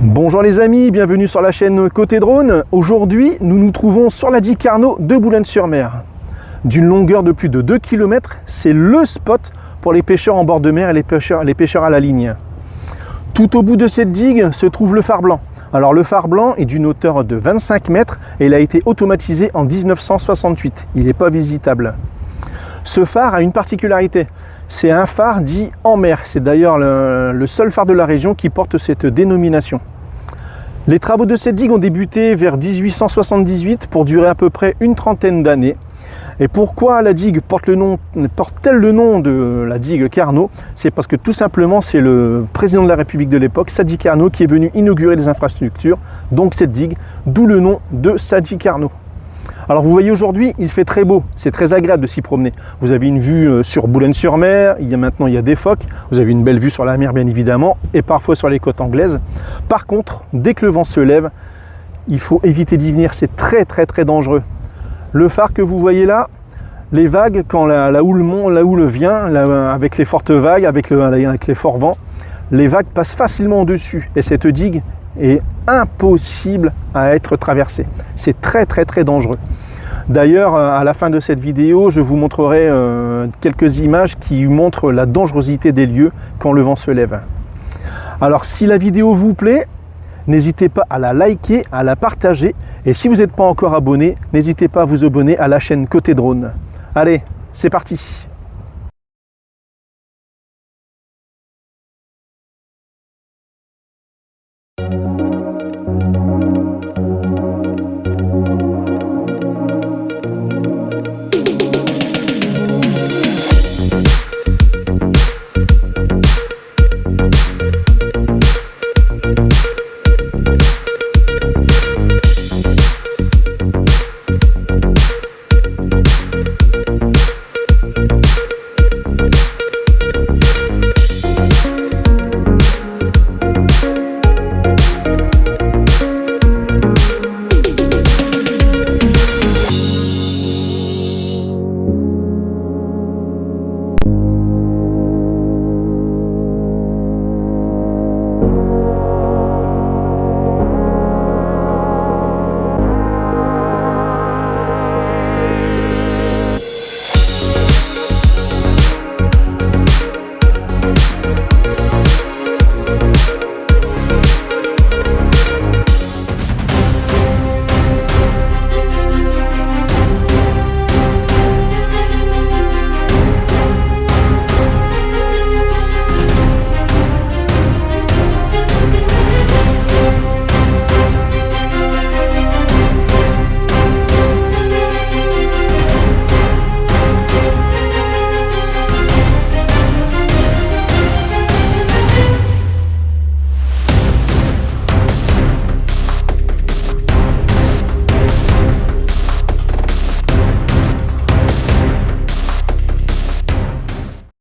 Bonjour les amis, bienvenue sur la chaîne Côté Drone. Aujourd'hui, nous nous trouvons sur la digue Carnot de Boulogne-sur-Mer. D'une longueur de plus de 2 km, c'est le spot pour les pêcheurs en bord de mer et les pêcheurs à la ligne. Tout au bout de cette digue se trouve le phare blanc. Alors le phare blanc est d'une hauteur de 25 mètres et il a été automatisé en 1968. Il n'est pas visitable. Ce phare a une particularité. C'est un phare dit en mer. C'est d'ailleurs le seul phare de la région qui porte cette dénomination. Les travaux de cette digue ont débuté vers 1878 pour durer à peu près une trentaine d'années. Et pourquoi la digue porte-t-elle le nom de la digue Carnot? C'est parce que tout simplement c'est le président de la République de l'époque, Sadi Carnot, qui est venu inaugurer les infrastructures, donc cette digue, d'où le nom de Sadi Carnot. Alors vous voyez aujourd'hui, il fait très beau, c'est très agréable de s'y promener. Vous avez une vue sur Boulogne-sur-Mer, il y a des phoques, vous avez une belle vue sur la mer bien évidemment, et parfois sur les côtes anglaises. Par contre, dès que le vent se lève, il faut éviter d'y venir, c'est très dangereux. Le phare que vous voyez là, les vagues, quand la houle vient, avec les fortes vagues, avec les forts vents, les vagues passent facilement au-dessus. Et cette digue est impossible à être traversée. C'est très dangereux. D'ailleurs, à la fin de cette vidéo, je vous montrerai quelques images qui montrent la dangerosité des lieux quand le vent se lève. Alors, si la vidéo vous plaît, n'hésitez pas à la liker, à la partager. Et si vous n'êtes pas encore abonné, n'hésitez pas à vous abonner à la chaîne Côté Drone. Allez, c'est parti!